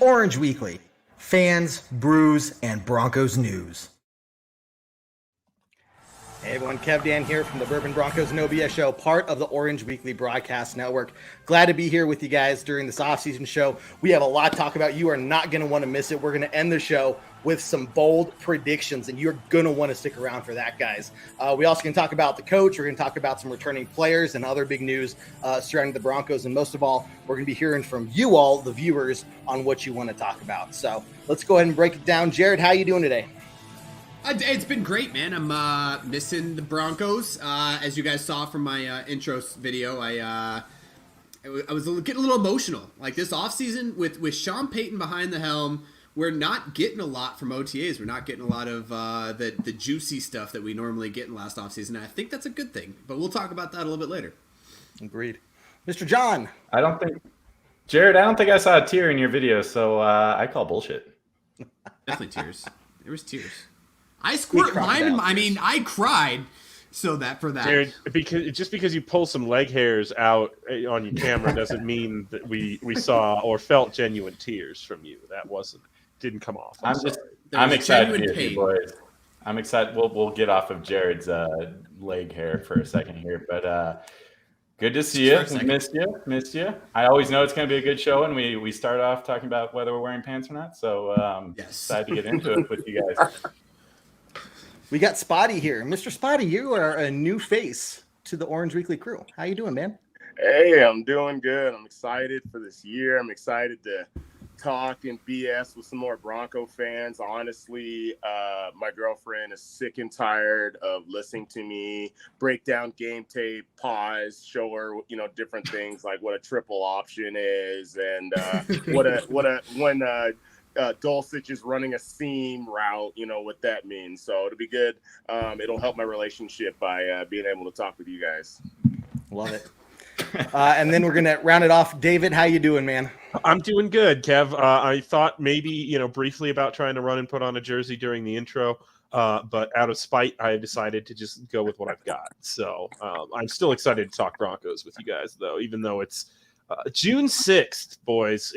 Orange Weekly, fans, brews, and Broncos news. Hey everyone, Kev Dan here from the Bourbon Broncos and OWBN show, part of the Orange Weekly Broadcast Network. Glad to be here with you guys during this offseason show. We have a lot to talk about. You are not going to want to miss it. We're going to end the show with some bold predictions, and you're going to want to stick around for that, guys. We also going to talk about the coach. We're going to talk about some returning players and other big news surrounding the Broncos. And most of all, we're going to be hearing from you all, the viewers, on what you want to talk about. So let's go ahead and break it down. Jared, how you doing today? It's been great, man. I'm missing the Broncos. As you guys saw from my intro video, I was getting a little emotional. Like this offseason with Sean Payton behind the helm, we're not getting a lot from OTAs. We're not getting a lot of the juicy stuff that we normally get in last offseason. I think that's a good thing, but we'll talk about that a little bit later. Agreed. Mr. John. Jared, I don't think I saw a tear in your video, so I call bullshit. Definitely tears. There was tears. I squirt lime. I cried. So that. Jared, because you pull some leg hairs out on your camera doesn't mean that we saw or felt genuine tears from you. That didn't come off. I'm excited to hear you boys. I'm excited. We'll get off of Jared's leg hair for a second here, but good to see you. Missed you. I always know it's going to be a good show, and we start off talking about whether we're wearing pants or not. So excited to get into it with you guys. We got Spotty here. Mr. Spotty, you are a new face to the Orange Weekly crew. How you doing, man? Hey, I'm doing good. I'm excited for this year. I'm excited to talk and BS with some more Bronco fans. Honestly, my girlfriend is sick and tired of listening to me break down game tape, pause, show her, different things like what a triple option is and when Dulcich is running a seam route, what that means. So it'll be good. It'll help my relationship by being able to talk with you guys. Love it. And then we're going to round it off. David, how you doing, man? I'm doing good, Kev. I thought maybe, briefly about trying to run and put on a jersey during the intro, but out of spite, I decided to just go with what I've got. So I'm still excited to talk Broncos with you guys, though, even though it's June 6th, boys.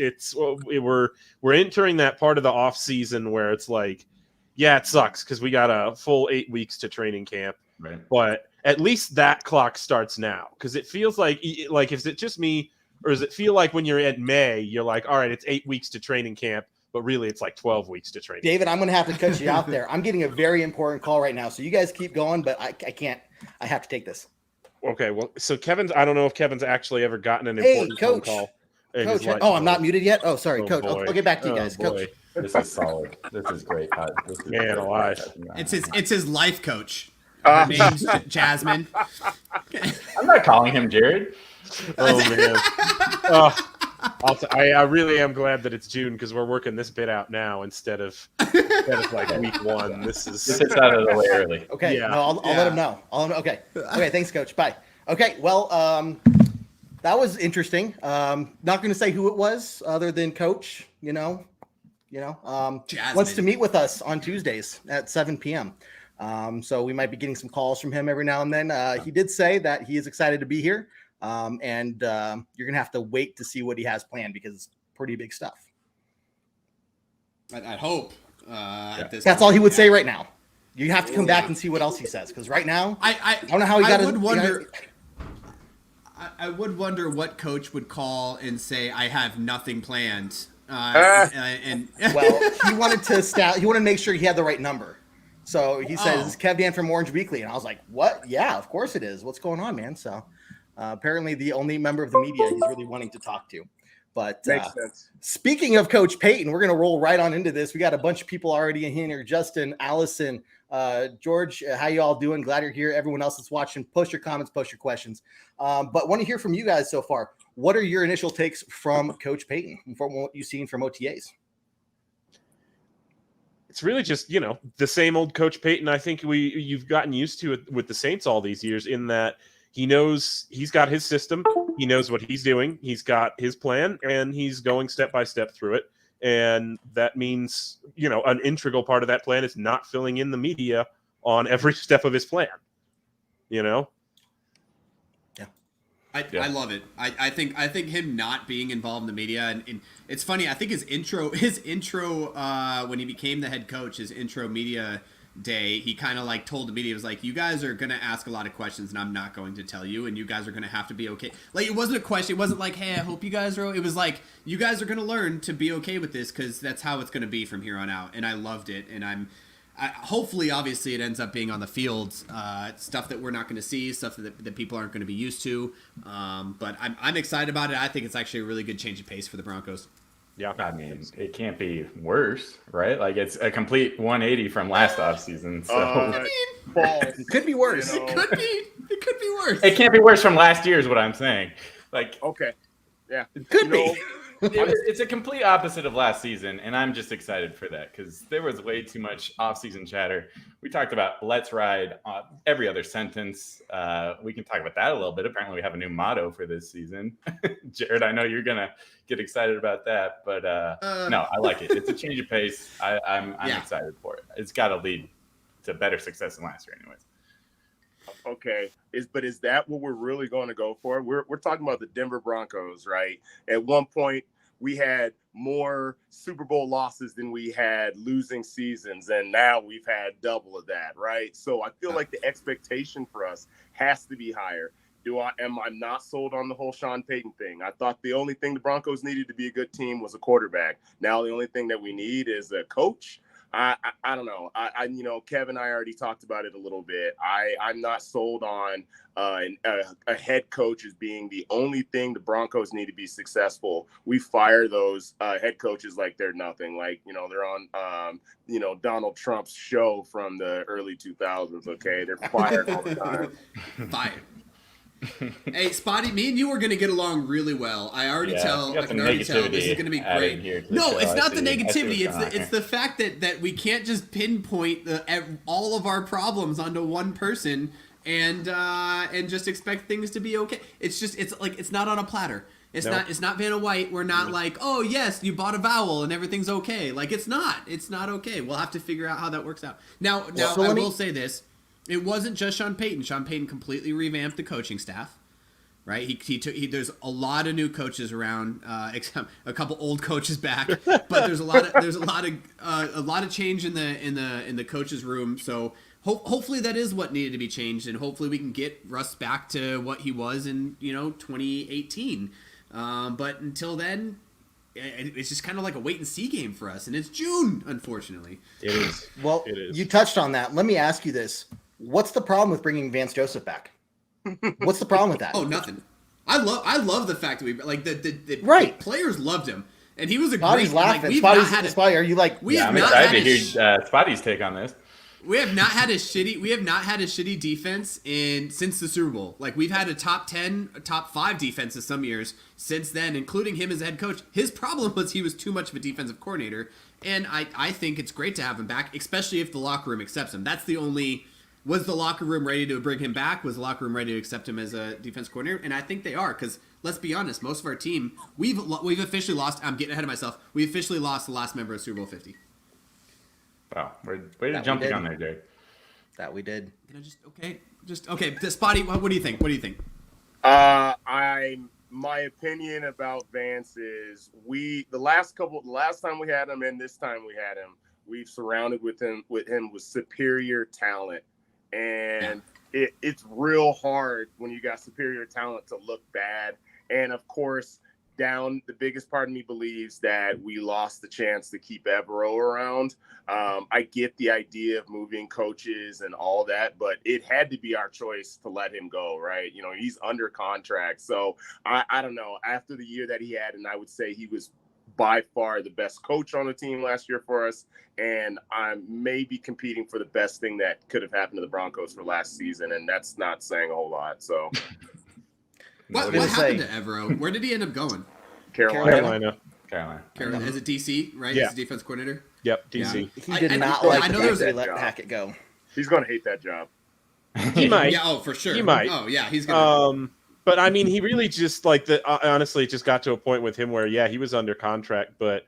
We're entering that part of the off season where it's like, yeah, it sucks because we got a full 8 weeks to training camp, right? But at least that clock starts now because it feels like is it just me or does it feel like when you're in May, you're like, all right, it's 8 weeks to training camp, but really it's like 12 weeks to training. David, I'm going to have to cut you out there. I'm getting a very important call right now, so you guys keep going, but I can't. I have to take this. Okay, well, so I don't know if Kevin's actually ever gotten an important phone call. Coach, I'm not muted yet? Oh, sorry, Coach. I'll get back to you guys. Coach. This is solid. This is great. Man alive. It's his life coach. Her name's Jasmine. I'm not calling him Jared. Oh, man. I really am glad that it's June because we're working this bit out now instead of like week one. This is out of the way early. Okay, yeah. No, I'll let him know. Okay, thanks, Coach. Bye. Okay, well, that was interesting. Not going to say who it was, other than Coach. Wants to meet with us on Tuesdays at 7 p.m. So we might be getting some calls from him every now and then. He did say that he is excited to be here. And you're going to have to wait to see what he has planned because it's pretty big stuff. I hope. That's all he would say right now. You have to come back and see what else he says because right now, I don't know how he got it. I would wonder what Coach would call and say, I have nothing planned. Well, he wanted to make sure he had the right number. So he says, "This is Kev Dan from Orange Weekly." And I was like, what? Yeah, of course it is. What's going on, man? So apparently the only member of the media he's really wanting to talk to. But makes sense. Speaking of Coach Payton, we're going to roll right on into this. We got a bunch of people already in here. Justin, Allison, George, how you all doing? Glad you're here. Everyone else that's watching, post your comments, post your questions. But want to hear from you guys so far. What are your initial takes from Coach Payton from what you've seen from OTAs? It's really just, the same old Coach Payton. I think you've gotten used to it with the Saints all these years in that he knows he's got his system. He knows what he's doing. He's got his plan, and he's going step by step through it. And that means, an integral part of that plan is not filling in the media on every step of his plan, Yeah. I love it. I think him not being involved in the media and it's funny. I think his intro when he became the head coach, his intro media day, he kind of like told the media, he was like, you guys are gonna ask a lot of questions and I'm not going to tell you, and you guys are gonna have to be okay. Like, it wasn't a question, it wasn't like, hey, I hope you guys are, it was like, you guys are gonna learn to be okay with this because that's how it's gonna be from here on out. And I loved it, and hopefully, obviously, it ends up being on the field, stuff that we're not going to see, stuff that people aren't going to be used to. But I'm excited about it. I think it's actually a really good change of pace for the Broncos. Yeah, I mean, it can't be worse, right? Like, it's a complete 180 from last offseason. So it could be worse. You know? It could be worse. It can't be worse from last year, is what I'm saying. Like, okay, yeah, it could be. It's a complete opposite of last season, and I'm just excited for that because there was way too much off-season chatter. We talked about let's ride every other sentence. We can talk about that a little bit. Apparently, we have a new motto for this season. Jared, I know you're going to get excited about that, but no, I like it. It's a change of pace. I'm excited for it. It's got to lead to better success than last year anyways. Okay, is that what we're really going to go for? We're talking about the Denver Broncos, right? At one point, we had more Super Bowl losses than we had losing seasons, and now we've had double of that, right? So I feel like the expectation for us has to be higher. I'm not sold on the whole Sean Payton thing. I thought the only thing the Broncos needed to be a good team was a quarterback. Now the only thing that we need is a coach. I don't know. Kevin and I already talked about it a little bit. I'm not sold on a head coach as being the only thing the Broncos need to be successful. We fire those head coaches like they're nothing. Like, they're on, Donald Trump's show from the early 2000s. Okay, they're fired all the time. Fired. Hey, Spotty, me and you are going to get along really well. I can already tell this is going to be great. No, it's not the negativity. It's the fact that we can't just pinpoint all of our problems onto one person and just expect things to be okay. It's not on a platter. It's not Vanna White. We're not like, oh yes, you bought a vowel and everything's okay. Like, it's not okay. We'll have to figure out how that works out. Now I will say this. It wasn't just Sean Payton. Sean Payton completely revamped the coaching staff, right? There's a lot of new coaches around, except a couple old coaches back, but there's a lot of change in the coaches room. So hopefully that is what needed to be changed, and hopefully we can get Russ back to what he was in 2018. But until then, it's just kind of like a wait and see game for us, and it's June, unfortunately. It is. Well, it is. You touched on that. Let me ask you this. What's the problem with bringing Vance Joseph back? What's the problem with that? Oh, nothing. I love the fact that the players loved him, and he was a Spotty's great. laughing. Spotty, are you like? I'm excited to hear Spotty's take on this. We have not had a shitty defense since the Super Bowl. Like, we've had a top 10, top 5 defenses some years since then, including him as head coach. His problem was he was too much of a defensive coordinator, and I think it's great to have him back, especially if the locker room accepts him. That's the only. Was the locker room ready to bring him back? Was the locker room ready to accept him as a defense coordinator? And I think they are, because let's be honest, most of our team, we've officially lost. I'm getting ahead of myself. We officially lost the last member of Super Bowl 50. Wow, way to jump the gun there, Jared. That we did. Okay. Spotty, what do you think? What do you think? My opinion about Vance is the last time we had him and this time we had him, we've surrounded him with superior talent. And it's real hard when you got superior talent to look bad. And of course, the biggest part of me believes that we lost the chance to keep Evero around. I get the idea of moving coaches and all that, but it had to be our choice to let him go, right? He's under contract. So I don't know. After the year that he had, and I would say he was by far the best coach on the team last year for us, and I'm maybe competing for the best thing that could have happened to the Broncos for last season, and that's not saying a whole lot. So, what happened to Evero? Where did he end up going? Carolina. As a DC, right? Yeah. As a defense coordinator. Yep, DC. Yeah. He did not like to let Hackett go. He's going to hate that job. He might. Yeah. Oh, for sure. He might. Oh, yeah. He's going to. But I mean, he really just honestly, it just got to a point with him where, he was under contract, but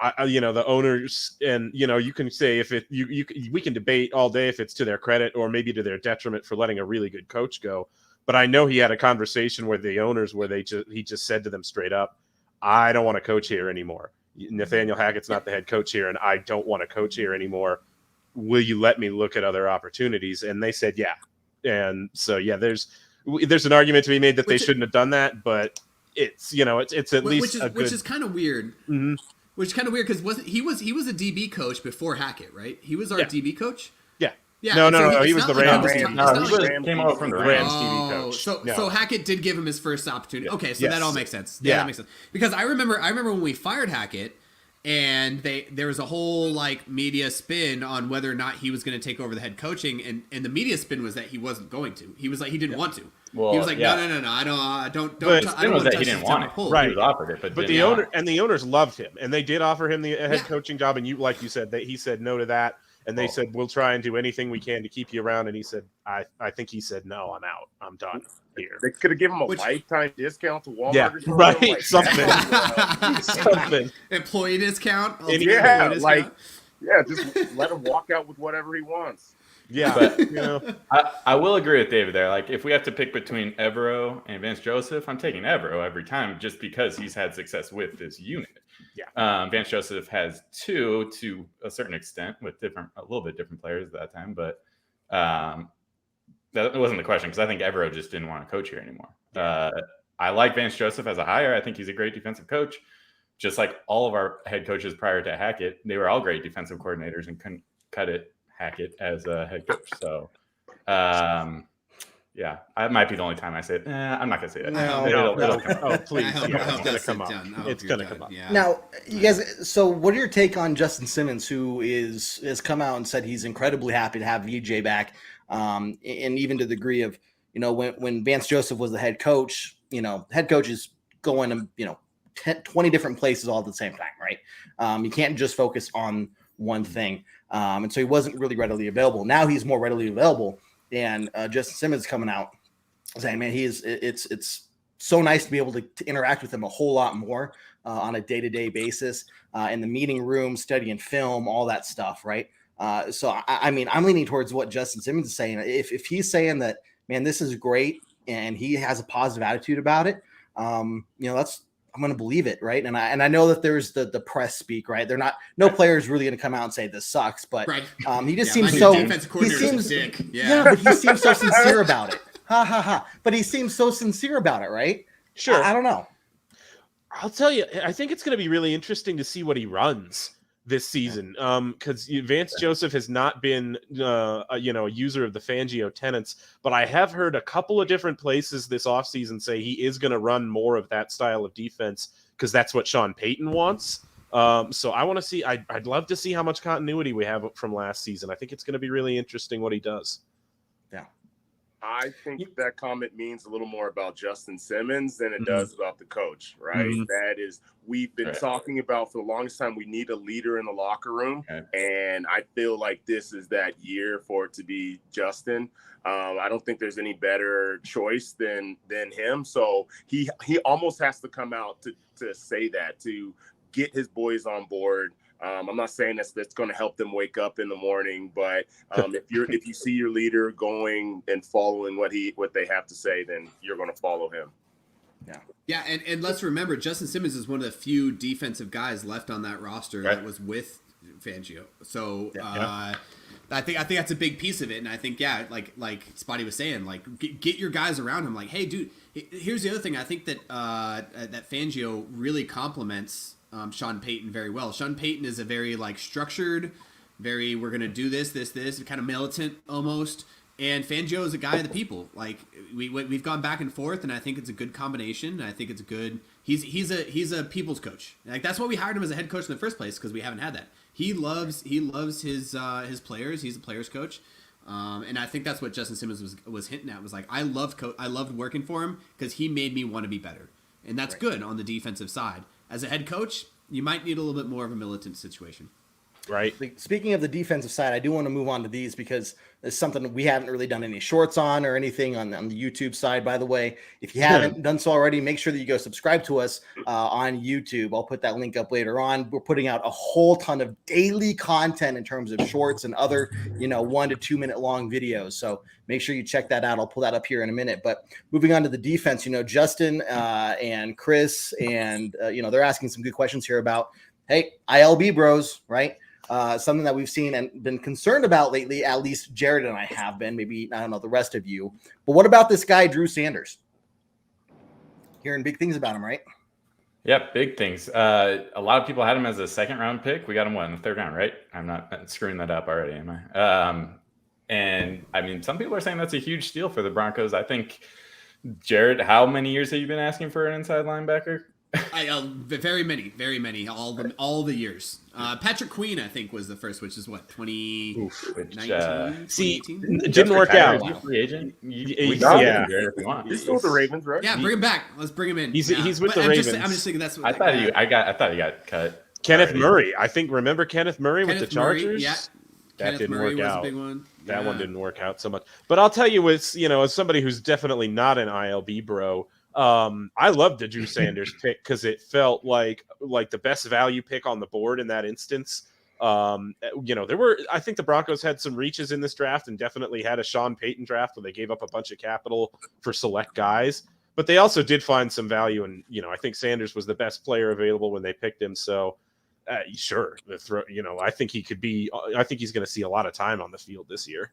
the owners and, you can say we can debate all day if it's to their credit or maybe to their detriment for letting a really good coach go. But I know he had a conversation with the owners where he just said to them straight up, I don't want to coach here anymore. Nathaniel Hackett's not the head coach here, and I don't want to coach here anymore. Will you let me look at other opportunities? And they said, yeah. And so, yeah, there's an argument to be made that they shouldn't have done that, but it's at least which is kind of weird. Mm-hmm. Which is kind of weird because he was a DB coach before Hackett, right? He was our DB coach. Yeah. No. He was the Rams. He came over from the Rams DB coach. So Hackett did give him his first opportunity. Yeah. Okay, so that all makes sense. Yeah, that makes sense. Because I remember when we fired Hackett, and there was a whole media spin on whether or not he was going to take over the head coaching, and the media spin was that he wasn't going to. He was like he didn't want to. Well, he was like, no, I don't. But the spin was that he didn't want it. Right, he was offered it, but the owners loved him, and they did offer him the head coaching job. And like you said, he said no to that. And they said, we'll try and do anything we can to keep you around. And he said, I think he said, no, I'm out. I'm done here. They could have given him a lifetime discount to Walmart. Yeah, right. Something. Employee discount. Just let him walk out with whatever he wants. Yeah. But, I will agree with David there. Like, if we have to pick between Evero and Vance Joseph, I'm taking Evero every time just because he's had success with this unit. Yeah. Vance Joseph has two to a certain extent with a little bit different players at that time, but that wasn't the question because I think Evero just didn't want to coach here anymore. I like Vance Joseph as a hire. I think he's a great defensive coach. Just like all of our head coaches prior to Hackett, they were all great defensive coordinators and couldn't cut it Hackett as a head coach. So, yeah, it might be the only time I say it. I'm not going to say that. No. It'll come up. Oh, please. It's going to come up. It's going to come up. Yeah. Now, you guys, so what are your take on Justin Simmons, who has come out and said he's incredibly happy to have VJ back, and even to the degree of, when Vance Joseph was the head coach, head coaches going to, 20 different places all at the same time, right? You can't just focus on one thing. And so he wasn't really readily available. Now he's more readily available. And Justin Simmons coming out saying, man, it's so nice to be able to interact with him a whole lot more on a day-to-day basis in the meeting room, studying film, all that stuff, right? So, I'm leaning towards what Justin Simmons is saying. If he's saying that, man, this is great and he has a positive attitude about it, I'm going to believe it, right? And I know that there's the press speak, right? No player's really going to come out and say this sucks, but he just seems so. He seems, but he seems so sincere about it. Ha ha ha! But he seems so sincere about it, right? Sure. I don't know. I'll tell you, I think it's going to be really interesting to see what he runs this season, because Vance Joseph has not been a user of the Fangio tenets, but I have heard a couple of different places this offseason say he is going to run more of that style of defense because that's what Sean Payton wants. So I want to see. I'd love to see how much continuity we have from last season. I think it's going to be really interesting what he does. Yeah. I think that comment means a little more about Justin Simmons than it does about the coach, right? Mm-hmm. That is, we've been talking about for the longest time, we need a leader in the locker room. And I feel like this is that year for it to be Justin. I don't think there's any better choice than him. So he almost has to come out to say that, to get his boys on board. I'm not saying that's going to help them wake up in the morning, but if you see your leader going and following what they have to say, then you're going to follow him. Yeah, and let's remember, Justin Simmons is one of the few defensive guys left on that roster that was with Fangio. So I think that's a big piece of it, and I think like Spotty was saying, get your guys around him. Like, hey, dude, here's the other thing. I think that that Fangio really complements Sean Payton very well. Sean Payton is a very structured, very we're gonna do this, kind of militant almost. And Fangio is a guy of the people. We've gone back and forth, and I think it's a good combination. I think it's a good. He's a people's coach. That's why we hired him as a head coach in the first place, because we haven't had that. He loves his players. He's a players coach. And I think that's what Justin Simmons was hinting at. Was I loved working for him because he made me want to be better, and that's good on the defensive side. As a head coach, you might need a little bit more of a militant situation. right? Speaking of the defensive side, I do want to move on to these because it's something we haven't really done any shorts on or anything on the YouTube side. By the way, if you haven't done so already, make sure that you go subscribe to us on YouTube. I'll put that link up later on. We're putting out a whole ton of daily content in terms of shorts and other, 1 to 2 minute long videos. So make sure you check that out. I'll pull that up here in a minute. But moving on to the defense, Justin and Chris and, they're asking some good questions here about, hey, ILB bros, right? Something that we've seen and been concerned about lately, at least Jared and I have been, maybe, I don't know, the rest of you. But what about this guy, Drew Sanders? Hearing big things about him, right? Yep, big things. A lot of people had him as a second-round pick. We got him, in the third round, right? I'm not screwing that up already, am I? And, I mean, some people are saying that's a huge steal for the Broncos. I think, Jared, how many years have you been asking for an inside linebacker? Very many, all the years. Patrick Queen, I think, was the first, which is what, 2019? See, it didn't work out. He's a free agent. He's still with the Ravens, right? Yeah, bring him back. Let's bring him in. He's with the Ravens. I'm just thinking that's what I thought he got cut. Kenneth Murray, I think. Remember Kenneth Murray with the Chargers? Yeah. That didn't Murray work was out. a big one. That one didn't work out so much. But I'll tell you, as somebody who's definitely not an ILB bro, I loved the Drew Sanders pick because it felt like the best value pick on the board in that instance. I think the Broncos had some reaches in this draft and definitely had a Sean Payton draft where they gave up a bunch of capital for select guys, but they also did find some value. And, I think Sanders was the best player available when they picked him. So sure. I think he's going to see a lot of time on the field this year.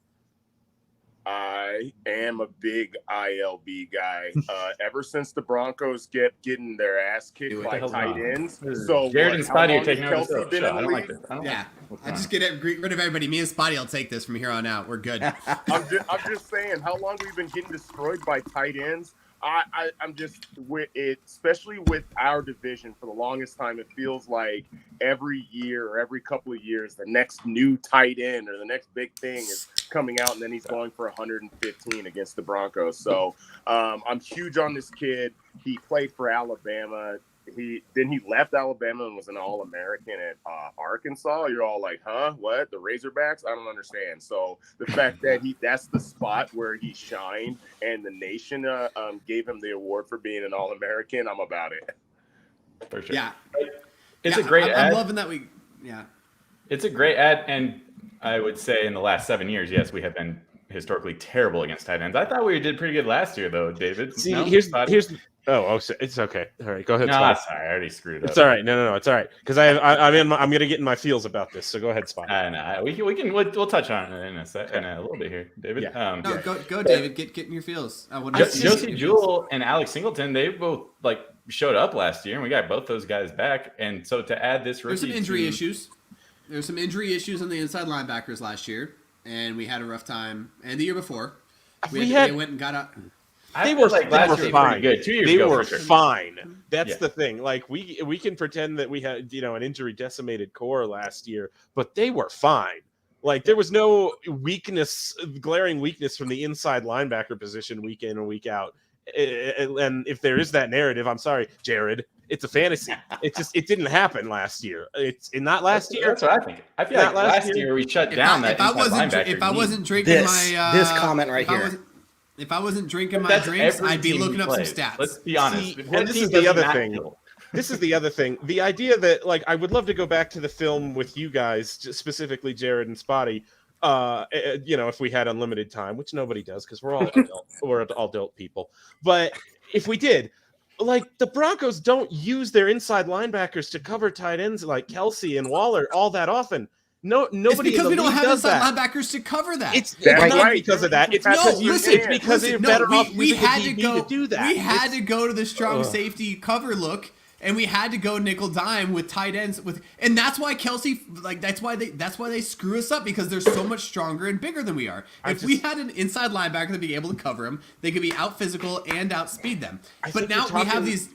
I am a big ILB guy. Ever since the Broncos getting their ass kicked by tight ends. So Jared and Spotty are taking over the show. I don't like this. I just get rid of everybody. Me and Spotty will take this from here on out. We're good. I'm just saying, how long have we been getting destroyed by tight ends? I'm just with it, especially with our division. For the longest time, it feels like every year or every couple of years, the next new tight end or the next big thing is coming out, and then he's going for 115 against the Broncos. So I'm huge on this kid. He played for Alabama. He left Alabama and was an All-American at Arkansas. You're all like, huh? What? The Razorbacks? I don't understand. So the fact that that's the spot where he shined and the nation gave him the award for being an All-American, I'm about it. For sure. Yeah. It's a great ad. I'm loving that It's a great ad, and I would say in the last 7 years, yes, we have been historically terrible against tight ends. I thought we did pretty good last year, though, David. See, so it's okay. All right, go ahead. No, sorry, I already screwed up. It's all right. No, it's all right because I'm gonna get in my feels about this. So go ahead, Spot. We'll touch on it in a little bit here, David. Yeah. Go, David. Get in your feels. Josie Jewell and Alex Singleton, they both showed up last year, and we got both those guys back. And so to add this rookie, there's some injury issues. There's some injury issues on the inside linebackers last year, and we had a rough time. And the year before, they went and got out. They were fine. Good. 2 years they ago, were for sure. fine. That's the thing. Like we can pretend that we had an injury decimated core last year, but they were fine. Like there was no glaring weakness from the inside linebacker position week in and week out. And if there is that narrative, I'm sorry, Jared. It's a fantasy. It didn't happen last year. It's not last year. That's what I think. I feel like last year we shut down that inside linebacker. If I wasn't drinking this comment right here. If I wasn't drinking my drinks, I'd be looking up some stats. Let's be honest. And this is the other thing. This is the other thing. The idea that I would love to go back to the film with you guys, specifically Jared and Spotty. If we had unlimited time, which nobody does because we're all adult people. But if we did, the Broncos don't use their inside linebackers to cover tight ends like Kelsey and Waller all that often. Nobody. It's because we don't have inside linebackers to cover that. It's not because of that. It's because you're better off we had to do that. We had to go to the strong safety cover look, and we had to go nickel dime with tight ends and that's why Kelsey that's why they screw us up because they're so much stronger and bigger than we are. If we had an inside linebacker to be able to cover them, they could be out physical and outspeed them. But now we have these.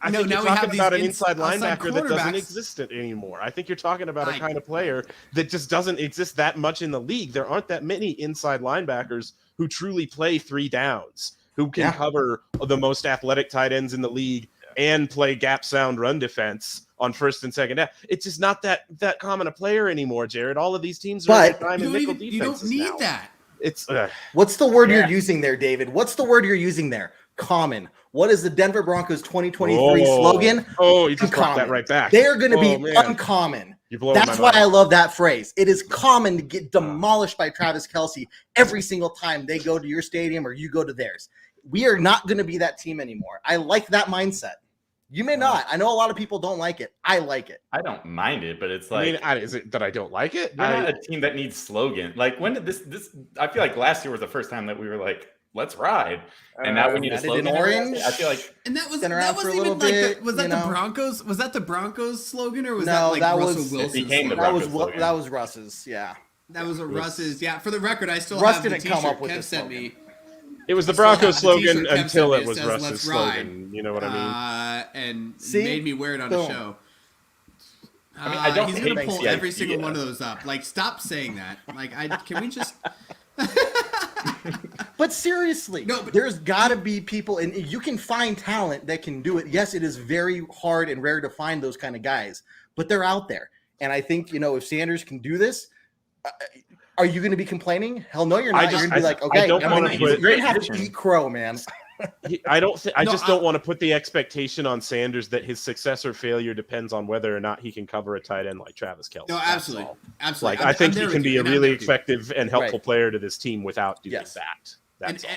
I think you're talking about an inside linebacker that doesn't exist anymore. I think you're talking about a kind of player that just doesn't exist that much in the league. There aren't that many inside linebackers who truly play 3 downs, who can cover the most athletic tight ends in the league and play gap sound run defense on first and second down. It's just not that common a player anymore, Jared. All of these teams are dime and nickel defenses. You don't need now. that. It's what's the word you're using there, David? What's the word you're using there? Common. What is the Denver Broncos 2023 slogan? Oh, you just brought that right back. They're going to be uncommon. That's why I love that phrase. It is common to get demolished by Travis Kelce every single time they go to your stadium or you go to theirs. We are not going to be that team anymore. I like that mindset. You may not. I know a lot of people don't like it. I like it. I don't mind it, but it's like, is it that I don't like it? You're not a team that needs slogan. Like, when did this? I feel like last year was the first time that we were like, let's ride. And now we need a slogan. Orange. I feel like, and that was even like the Broncos. Was that the Broncos slogan, or was that like Russell Wilson's? That was Russ's. Yeah, that was Russ's. Yeah, for the record, I still Russ have the didn't t-shirt come up with Kev this sent slogan. me. It was the Broncos slogan until it was says, Russ's slogan. You know what I mean? And made me wear it on the show. I mean, I don't he's hate gonna pull every single one of those up. Like, stop saying that. Like, can we just? But seriously, there's got to be people, and you can find talent that can do it. Yes, it is very hard and rare to find those kind of guys, but they're out there. And I think, if Sanders can do this, are you going to be complaining? Hell no, you're not. You're going to be like, okay, you're going to have to eat crow, man. I just don't want to put the expectation on Sanders that his success or failure depends on whether or not he can cover a tight end like Travis Kelce. No, absolutely. Like, I think he can be a really effective and helpful player to this team without doing that.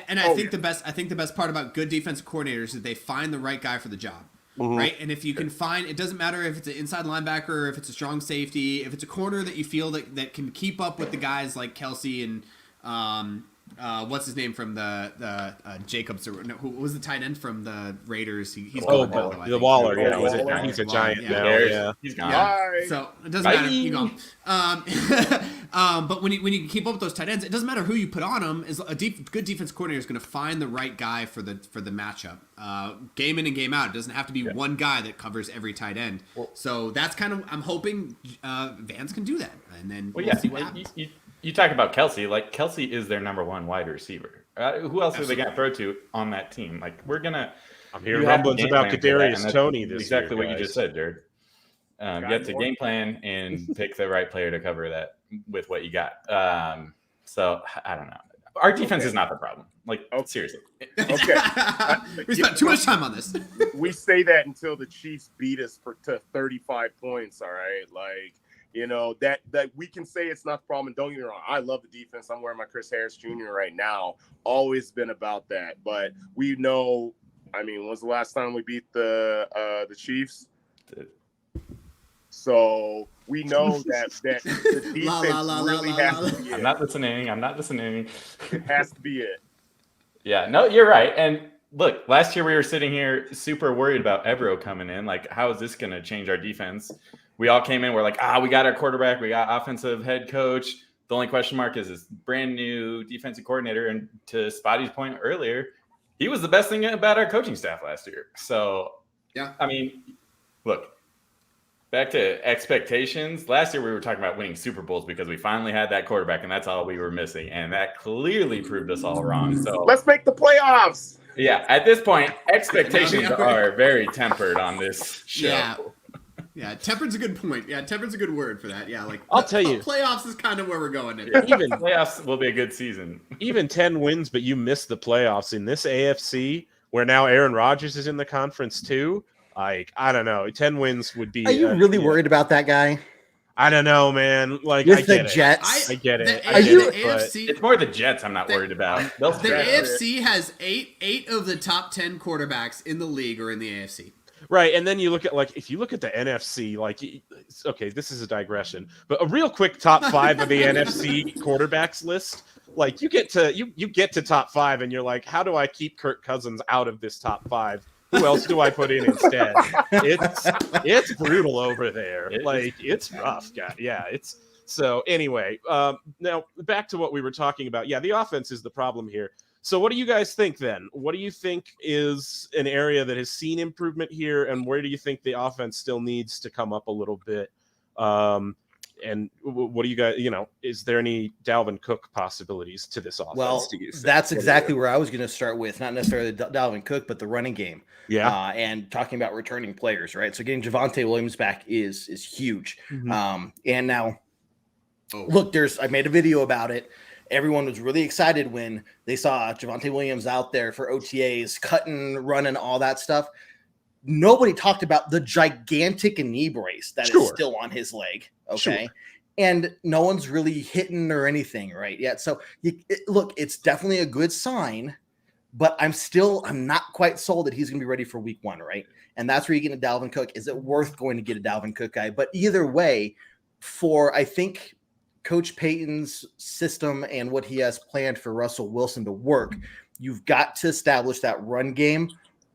And I think the best part about good defensive coordinators is that they find the right guy for the job. Right. And if you can find, it doesn't matter if it's an inside linebacker, if it's a strong safety, if it's a corner that you feel that can keep up with the guys like Kelce and what's his name from the Jacobs, or no, who was the tight end from the Raiders? He's gone now, the Waller. Yeah, he's a giant now. Yeah, he's gone. Yeah. So it doesn't matter. He's gone. But when you keep up with those tight ends, it doesn't matter who you put on them. Is good defense coordinator is going to find the right guy for the matchup, game in and game out. It doesn't have to be one guy that covers every tight end. So that's kind of, I'm hoping Vance can do that, and then we'll see what happens. You talk about Kelce. Like, Kelce is their number one wide receiver. Who else are they going to throw to on that team? Like, I'm hearing rumblings about Kadarius Toney this exactly year, what you just said, Jared. You have to game plan and pick the right player to cover that with what you got. So I don't know. Our defense is not the problem. Like, seriously. Okay. We spent too much time on this. We say that until the Chiefs beat us to 35 points. All right, like. That we can say it's not the problem. And don't get me wrong, I love the defense. I'm wearing my Chris Harris Jr. right now. Always been about that. But we know, when was the last time we beat the Chiefs? So we know that the defense really has to be it. I'm not listening. It has to be it. Yeah, no, you're right. And look, last year we were sitting here super worried about Evero coming in. Like, how is this going to change our defense? We all came in, we're like, we got our quarterback, we got offensive head coach. The only question mark is this brand new defensive coordinator. And to Spotty's point earlier, he was the best thing about our coaching staff last year. So, yeah, look, back to expectations. Last year we were talking about winning Super Bowls because we finally had that quarterback, and that's all we were missing. And that clearly proved us all wrong. So let's make the playoffs. Yeah, at this point, expectations are very tempered on this show. Yeah, tempered's a good point. Yeah, tempered's a good word for that. Yeah, like I'll tell you, playoffs is kind of where we're going. Even playoffs will be a good season. Even 10 wins, but you miss the playoffs in this AFC, where now Aaron Rodgers is in the conference too. Like, I don't know, 10 wins would be. Are you really worried about that guy? I don't know, man. Like, with the Jets, I get it. AFC, it's more the Jets I'm not worried about. The AFC has eight of the top 10 quarterbacks in the league are in the AFC. Right, and then you look at, if you look at the NFC, okay, this is a digression, but a real quick top 5 of the NFC quarterbacks list, like, you get to top 5, and you're like, how do I keep Kirk Cousins out of this top 5? Who else do I put in instead? It's brutal over there. It's rough, guy. Yeah, it's so. Anyway, now back to what we were talking about. Yeah, the offense is the problem here. So what do you guys think then? What do you think is an area that has seen improvement here, and where do you think the offense still needs to come up a little bit? And what do you guys, is there any Dalvin Cook possibilities to this offense? Well, that's exactly where I was going to start with, not necessarily Dalvin Cook, but the running game. Yeah. And talking about returning players, right? So getting Javonte Williams back is huge. Mm-hmm. And now, look, I made a video about it. Everyone was really excited when they saw Javonte Williams out there for OTAs, cutting, running, all that stuff. Nobody talked about the gigantic knee brace that is still on his leg. Okay. Sure. And no one's really hitting or anything right yet. So look, it's definitely a good sign, but I'm not quite sold that he's going to be ready for week 1. Right. And that's where you get a Dalvin Cook. Is it worth going to get a Dalvin Cook guy? But either way, I think Coach Payton's system and what he has planned for Russell Wilson to work, you've got to establish that run game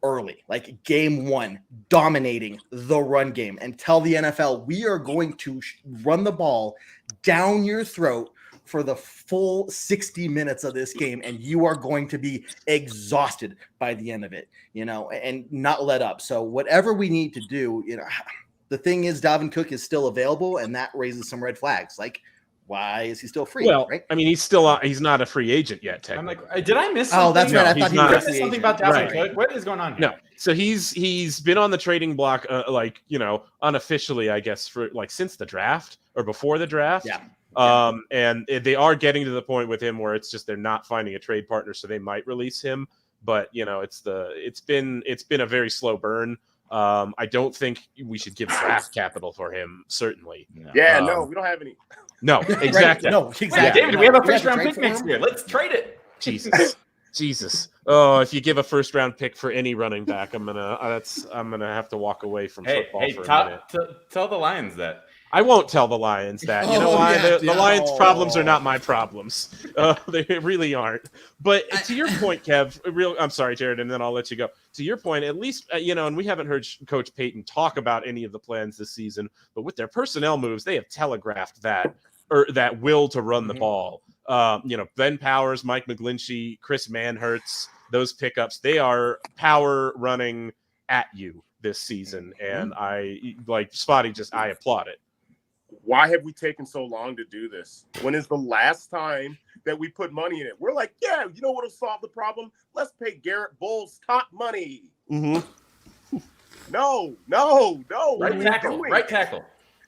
early, like game 1, dominating the run game, and tell the NFL, we are going to run the ball down your throat for the full 60 minutes of this game, and you are going to be exhausted by the end of it, and not let up. So whatever we need to do, the thing is Dalvin Cook is still available, and that raises some red flags. Like, why is he still free? Well, right? I mean, he's not a free agent yet, technically. I'm like, did I miss something? Oh, that's right. I thought he was missed something about Dalvin Cook. What is going on here? No. So he's been on the trading block, unofficially, I guess, for since the draft or before the draft. Yeah. And they are getting to the point with him where it's just they're not finding a trade partner, so they might release him. But it's been a very slow burn. I don't think we should give draft capital for him. Certainly. Yeah. No, we don't have any. No, exactly. No, exactly. Wait, David, we have a first round pick next year. Let's trade it. Jesus. Oh, if you give a first round pick for any running back, I'm gonna have to walk away from football for a minute. Tell the Lions that. I won't tell the Lions that. You know why? The Lions' problems are not my problems. They really aren't. But to your point, Kev, I'm sorry, Jared, and then I'll let you go. To your point, at least, and we haven't heard Coach Payton talk about any of the plans this season, but with their personnel moves, they have telegraphed that will to run the ball. Ben Powers, Mike McGlinchey, Chris Manhertz, those pickups, they are power running at you this season. And I applaud it. Why have we taken so long to do this? When is the last time that we put money in it? We're like, yeah, you know what will solve the problem? Let's pay Garrett Bowles top money. Mm-hmm. No. Right tackle.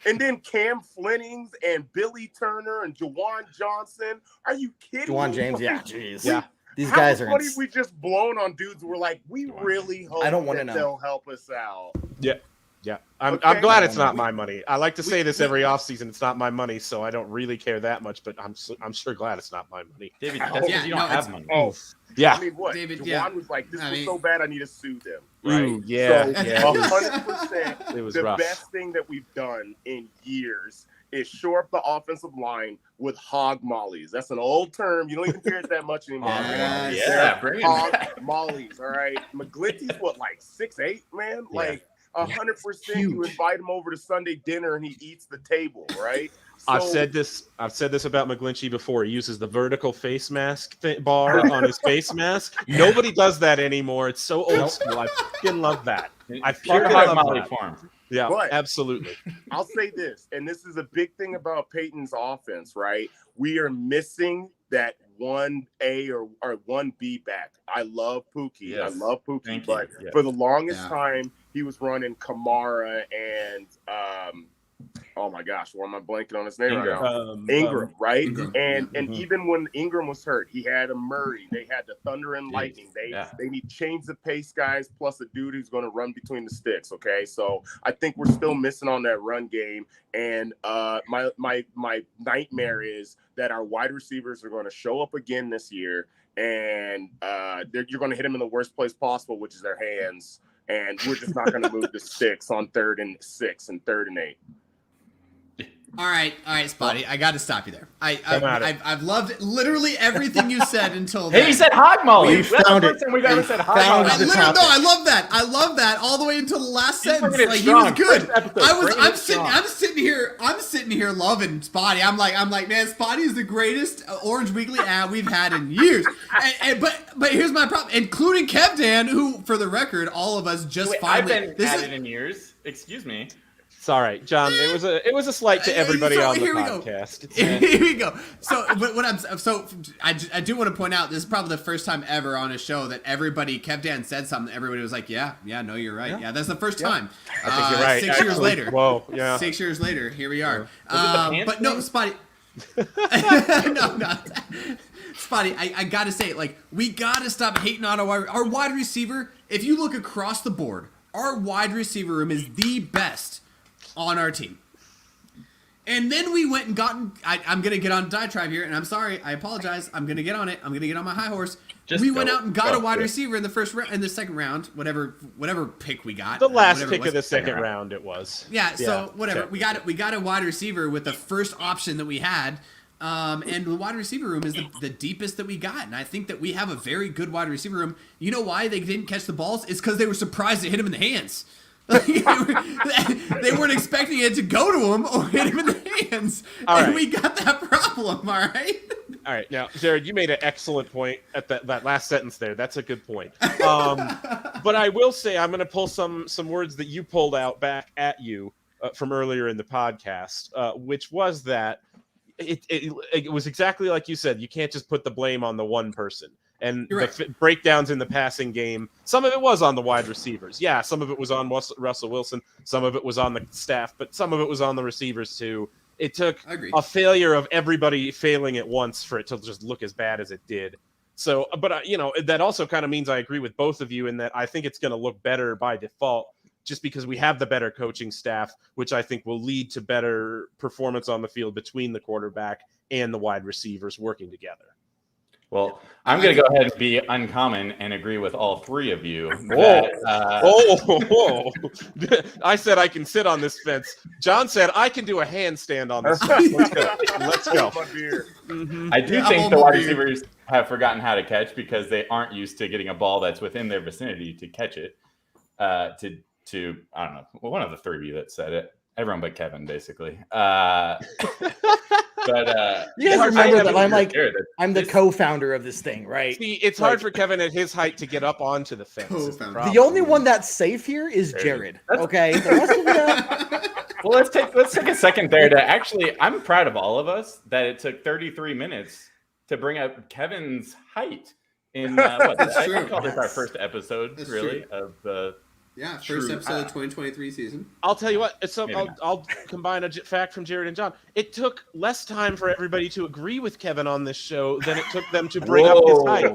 And then Cam Flemings and Billy Turner and Jawan Johnson. Are you kidding Jawan me? James, yeah, jeez. Yeah. These guys are. How much money we just blown on dudes? We're like, we really hope they'll help us out. Yeah. Yeah, I'm glad it's not my money. I like to say this every offseason. It's not my money, so I don't really care that much. But I'm sure glad it's not my money. David, that's because you don't have money. Yeah. I mean, what? David, Jawan was like, this was so bad, I need to sue them. Right? Right? Yeah. So, yeah. 100%. It was the rough. best thing that we've done in years is shore up the offensive line with hog mollies. That's an old term. You don't even hear it that much anymore. Bring it hog back. mollies. All right. McGlinchey's what, like 6'8", man? Yeah. Like 100%. You invite him over to Sunday dinner and he eats the table, right? So, I've said this about McGlinchey before. He uses the vertical face mask bar on his face mask. Nobody does that anymore. It's so old school. I fucking love that. I Pure fucking hog love molly that. form. Yeah, But- absolutely. I'll say this, and this is a big thing about Peyton's offense, right? We are missing that 1A or 1B back. I love Pookie. Yes. I love Pookie, Thank but you. Yeah. for the longest time, he was running Kamara and oh my gosh, why am I blanking on his name right now? Ingram, right? And even when Ingram was hurt, he had a Murray. They had the Thunder and Lightning. They need change the pace guys plus a dude who's going to run between the sticks. Okay, so I think we're still missing on that run game. And my nightmare is that our wide receivers are going to show up again this year, and you're going to hit them in the worst place possible, which is their hands. And we're just not going to move the sticks on 3rd and 6 and 3rd and 8. All right, Spotty. I got to stop you there. I've loved literally everything you said until Hey, then. you said hog molly. We That's found the it. first time we've ever said hog found molly. the No, topic. I love that. I love that all the way until the last He's sentence. bringing it Like he strong. was good. First episode, I'm sitting here loving Spotty. I'm like, man, Spotty is the greatest Orange Weekly ad we've had in years. But here's my problem, including Kev Dan, who, for the record, all of us just Wait, I've finally. been at it in years. Excuse me. It's all right, John. It was a slight to everybody on the podcast. Here we go. So, I do want to point out this is probably the first time ever on a show that Kev Dan said something. Everybody was like, "Yeah, no, you're right. Yeah, that's the first time." I think you're right. 6 years later. Whoa, yeah. 6 years later, here we are. But no, Spotty. no. Spotty, I gotta say, like, we gotta stop hating on our wide receiver. If you look across the board, our wide receiver room is the best on our team. And then we went and I'm going to get on a diatribe here, and I'm sorry. I apologize. I'm going to get on it. I'm going to get on my high horse. We went out and got a wide receiver in the first round, in the second round, whatever pick we got. The last pick of the second round it was. Yeah, so whatever. We got a wide receiver with the first option that we had. And the wide receiver room is the deepest that we got. And I think that we have a very good wide receiver room. You know why they didn't catch the balls? It's because they were surprised to hit him in the hands. They weren't expecting it to go to him or hit him in the hands. We got that problem, all right? All right. Now, Jared, you made an excellent point at that last sentence there. That's a good point. But I will say I'm going to pull some words that you pulled out back at you from earlier in the podcast, which was that it was exactly like you said. You can't just put the blame on the one person. And the breakdowns in the passing game, some of it was on the wide receivers. Yeah, some of it was on Russell Wilson. Some of it was on the staff, but some of it was on the receivers too. It took a failure of everybody failing at once for it to just look as bad as it did. So, but that also kind of means I agree with both of you in that I think it's going to look better by default just because we have the better coaching staff, which I think will lead to better performance on the field between the quarterback and the wide receivers working together. Well, I'm going to go ahead and be uncommon and agree with all three of you. I said I can sit on this fence. John said I can do a handstand on this fence. Let's go. I do think the wide receivers have forgotten how to catch because they aren't used to getting a ball that's within their vicinity to catch it. I don't know, one of the three of you that said it. Everyone but Kevin, basically. But you guys remember that I'm the co-founder of this thing, right? See, it's hard for Kevin at his height to get up onto the fence. The only one that's safe here is Jared. Okay, the rest of them. Well, let's take a second there to actually. I'm proud of all of us that it took 33 minutes to bring up Kevin's height. In I call this our first episode, of the. Yeah, first episode of 2023 season. I'll tell you what. So I'll combine a fact from Jared and John. It took less time for everybody to agree with Kevin on this show than it took them to bring up his height.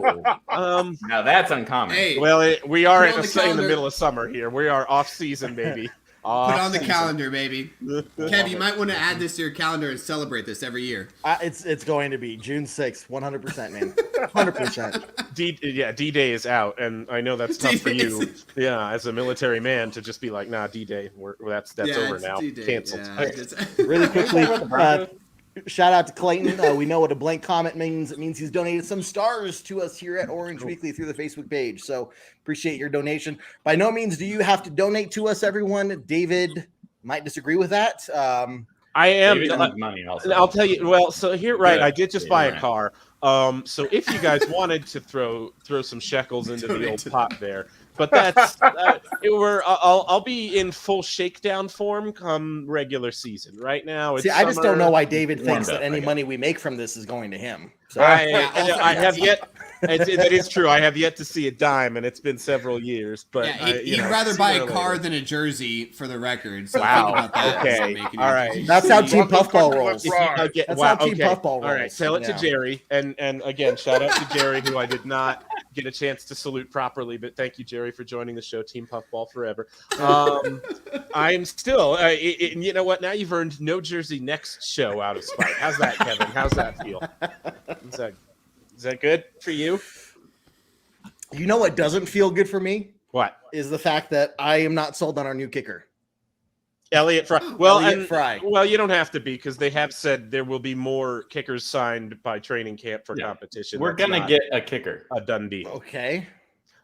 Now that's uncommon. Hey, well, we are in the middle of summer here. We are off season, baby. Put on the calendar, baby. Kev, you might want to add this to your calendar and celebrate this every year. It's going to be June 6th, 100%, man. 100%. D-Day is out, and I know that's tough for you. Yeah, as a military man to just be like, nah, D-Day, that's over now. D-Day. Canceled. Yeah, really quickly, shout out to Clayton. We know what a blank comment means. It means he's donated some stars to us here at Orange Weekly through the Facebook page. So appreciate your donation. By no means do you have to donate to us, everyone. David might disagree with that. I am. Money also. I'll tell you. Well, so here, right? I did just buy a car. So if you guys wanted to throw some shekels into the old pot there. But that's I'll be in full shakedown form come regular season. Right now, it's I just don't know why David thinks that any money we make from this is going to him. So I have yet. That is true. I have yet to see a dime, and it's been several years. But he'd rather buy a car than a jersey, for the record. So think about that. Okay, all right. That's how Team Puffball rolls. That's how Team Puffball rolls. All right, tell it to Jerry, and again, shout out to Jerry, who I did not get a chance to salute properly, but thank you, Jerry, for joining the show. Team Puffball forever. I'm still, you know what? Now you've earned no jersey next show out of spite. How's that, Kevin? How's that feel? Is that good for you? You know what doesn't feel good for me? What? Is the fact that I am not sold on our new kicker. Elliott Fry. Fry. Well, you don't have to be because they have said there will be more kickers signed by training camp for competition. We're going to get a kicker. A done deal. Okay.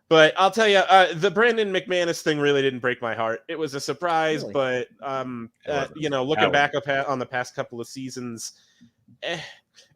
But I'll tell you, the Brandon McManus thing really didn't break my heart. It was a surprise, but looking back on the past couple of seasons,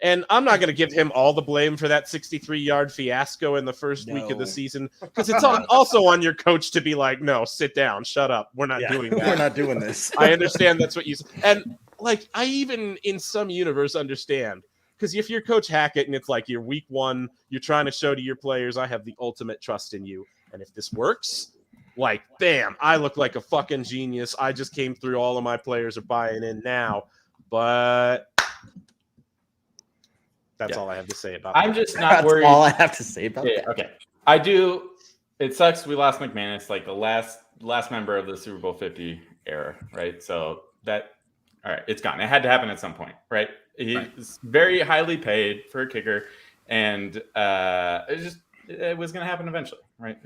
And I'm not going to give him all the blame for that 63-yard fiasco in the first week of the season, because it's also on your coach to be like, no, sit down, shut up. We're not doing that. We're not doing this. I understand that's what you said. And like, I even in some universe understand, because if you're Coach Hackett and it's like you're week one, you're trying to show to your players, I have the ultimate trust in you. And if this works, like, bam, I look like a fucking genius. I just came through. All of my players are buying in now. But that's all I have to say about that. I'm just not worried. That's all I have to say about that. Okay. I do. It sucks we lost McManus, like the last member of the Super Bowl 50 era, right? So that, all right, it's gone. It had to happen at some point, right? He's very highly paid for a kicker, and it was going to happen eventually, right?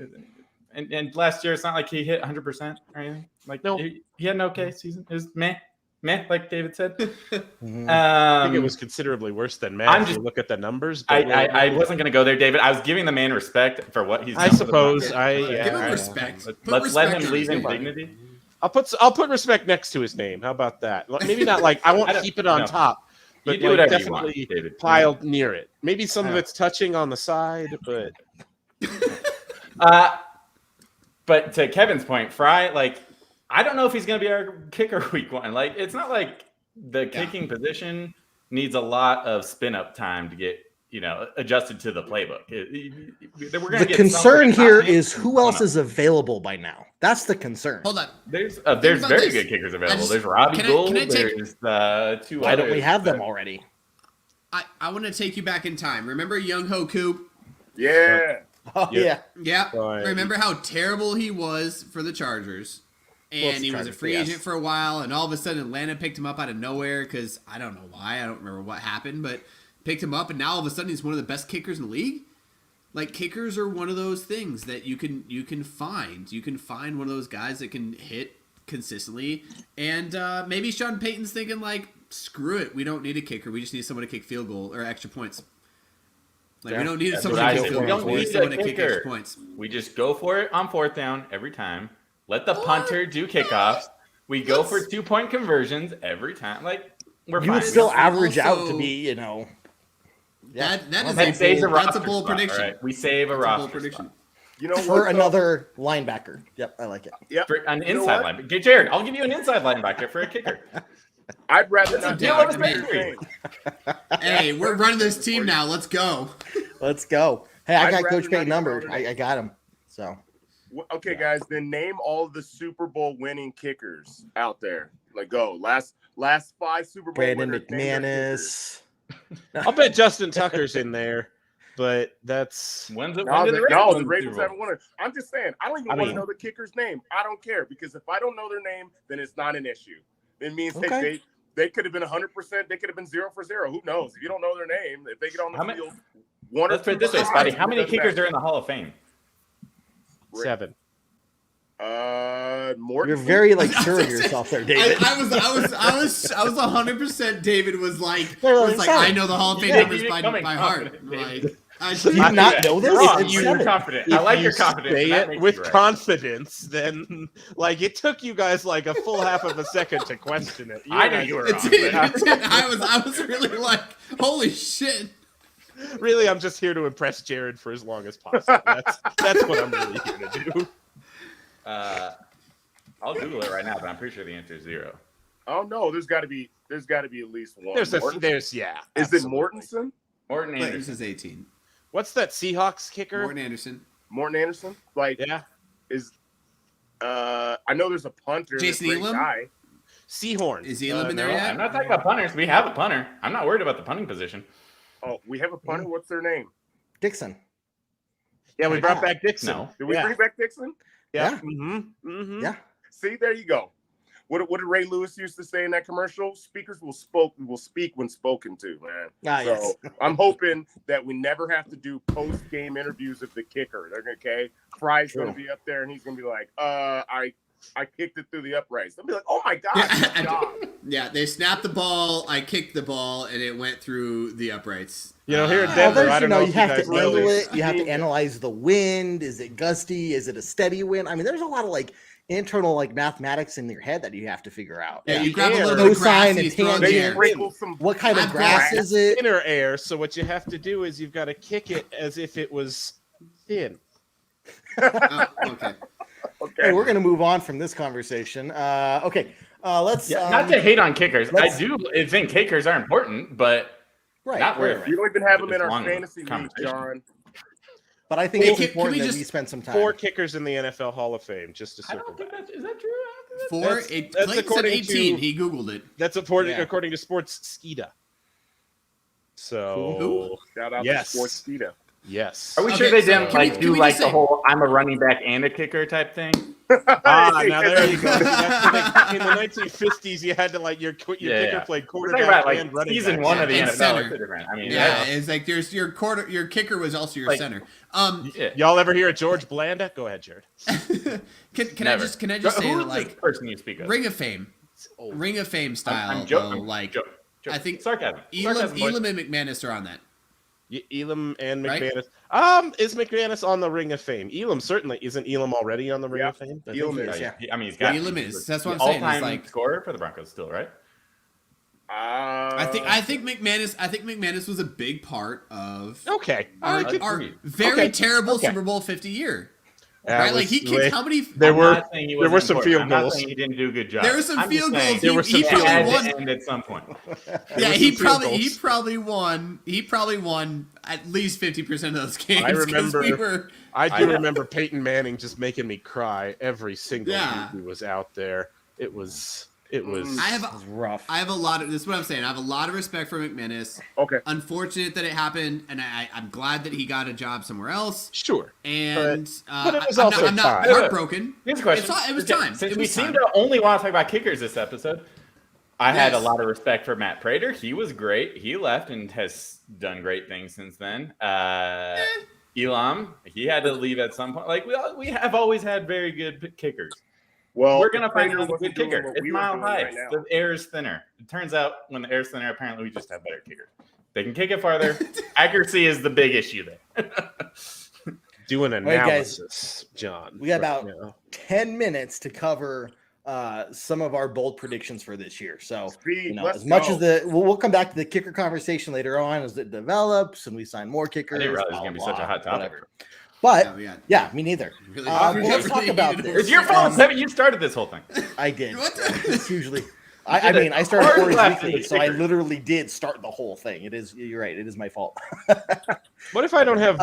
And last year, it's not like he hit 100% or anything. Like, no, he had an okay season. It was meh, like David said. I think it was considerably worse than meh. If you look at the numbers. I wasn't going to go there, David. I was giving the man respect for what he's done. I suppose. Give him respect. Let's let him leave in dignity. I'll put respect next to his name. How about that? Maybe not like I won't keep it on top, but you do like definitely you want, David. Piled near it. Maybe some of it's touching on the side, but. But to Kevin's point, Fry, like, I don't know if he's going to be our kicker week one. Like, it's not like the kicking position needs a lot of spin up time to get, adjusted to the playbook. The concern here is who else is available by now. That's the concern. Hold on. There's very good kickers available. There's Robbie Gould. There's two Why don't we have them already? I want to take you back in time. Remember Young Ho Coop? Yeah. Oh, yeah. Remember how terrible he was for the Chargers? And he was a free agent for a while, and all of a sudden Atlanta picked him up out of nowhere because I don't know why. I don't remember what happened, but picked him up, and now all of a sudden he's one of the best kickers in the league. Like, kickers are one of those things that you can find. You can find one of those guys that can hit consistently, and maybe Sean Payton's thinking, like, screw it. We don't need a kicker. We just need someone to kick field goal or extra points. Like, we don't need someone to kick field goals. We need someone to kick extra points. We just go for it on fourth down every time. Let the punter do kickoffs. We go for 2-point conversions every time. Like, we're fine. You would still average out to be, That's a bold prediction. Right. We save a roster prediction. For another linebacker. Yep, I like it. Yep. For an inside linebacker. Get Jared, I'll give you an inside linebacker for a kicker. I'd rather not deal with it. Hey, we're running this team now. Let's go. Let's go. Hey, I got Coach Payton numbered. I got him. So. Okay, guys, then name all the Super Bowl winning kickers out there. Like, go. Last 5 Super Bowl Brandon winners. McManus. I'll bet Justin Tucker's in there, but that's when the Ravens haven't won it. I'm just saying, I don't even want to know the kicker's name. I don't care, because if I don't know their name, then it's not an issue. It means they could have been 100%. They could have been 0 for 0. Who knows? If you don't know their name, if they get on the field, one or two. Let's put it this way, Spotty. How many kickers are in the Hall of Fame? 7. Morton. You're very sure of yourself there, David. I was 100%. David was like, I know the Hall of Fame numbers by heart. Like, do you not know this? You're confident. I like your confidence. Say it with confidence. Then, it took you guys a full half of a second to question it. I knew you were wrong. I was really like, holy shit. Really, I'm just here to impress Jared for as long as possible. That's what I'm really here to do. I'll Google it right now, but I'm pretty sure the answer is 0. Oh no, there's got to be at least one. Is it Mortensen? Morton Anderson is 18. What's that Seahawks kicker? Morton Anderson. I know there's a punter. Jason Elam. Seahorn. Is Elam in there yet? I'm not talking about punters. We have a punter. I'm not worried about the punting position. Oh, we have a punter. What's their name? Dixon. Yeah, we brought back Dixon. No. Did we bring back Dixon? Yeah. Mm-hmm. Yeah. See, there you go. What did Ray Lewis used to say in that commercial? Speakers will speak when spoken to, man. Yes. I'm hoping that we never have to do post-game interviews of the kicker. They're okay. Fry's going to be up there, and he's going to be like, I kicked it through the uprights. They'll be like, oh my God. Yeah, they snapped the ball, I kicked the ball, and it went through the uprights. Here in Denver, I don't know if you have to angle it. You have to analyze the wind. Is it gusty? Is it a steady wind? I mean, there's a lot of internal like mathematics in your head that you have to figure out. Yeah, you grab a little bit of grass and you throw it in the air. What kind of grass is it? Thinner air. So what you have to do is you've got to kick it as if it was thin. Okay. Hey, we're going to move on from this conversation. Let's not to hate on kickers. I do think kickers are important, but not where you don't even have them in our fantasy league, John. But I think it's important that we spend some time. 4 kickers in the NFL Hall of Fame, just to I don't think back. Is that true? 4? Clayton said 18. He Googled it. That's according to Sports Skeeta. So cool. Shout out to Sports Skeeta. Yes. Are we sure they didn't do the whole "I'm a running back and a kicker" type thing? Now there you go. In the 1950s, you had to your kicker played quarterback and running season back. 1 of the NFL. Center. I mean, it's like your kicker was also your center. Y'all ever hear of George Blanda? Go ahead, Jared. Can I just say who that, is this person you speak of? Ring of Fame style. I'm joking. I think sarcasm. Elam and McManus are on that. Elam and McManus. Right? Is McManus on the Ring of Fame? Elam certainly isn't. Elam already on the Ring of Fame? Elam is. I mean, he's got. Elam is. That's what I'm saying. All-time scorer for the Broncos, still, right? I think McManus was a big part of. Okay. Our very terrible Super Bowl 50 year. Right, like he kicked how many? There were some field I'm goals. Not saying he didn't do a good job. There were some field goals. There were some he probably won to end at some point. Yeah, he probably won. He probably won at least 50% of those games. I do remember Peyton Manning just making me cry every single week he was out there. It was rough. I have a lot of this is what I'm saying. I have a lot of respect for McManus. Okay. Unfortunate that it happened, and I'm glad that he got a job somewhere else. Sure. And but it was also I'm not heartbroken. Here's a question. It was time. Since we seem to only want to talk about kickers this episode, I had a lot of respect for Matt Prater. He was great. He left and has done great things since then. Elam, he had to leave at some point. Like we have always had very good kickers. Well, we're gonna find a good kicker. It's mile high. Right the air is thinner. It turns out when the air is thinner, apparently we just have better kickers. They can kick it farther. Accuracy is the big issue there. Do an analysis, John. We got about 10 minutes to cover some of our bold predictions for this year. So, as much as we'll come back to the kicker conversation later on as it develops and we sign more kickers. I didn't realize it was going to be such a hot topic. Whatever. But, me neither. Really let's talk about this. It's your fault, Seven. You started this whole thing. I did. It's usually... I started Orange Weekly, so I literally did start the whole thing. You're right. It is my fault. What if I don't have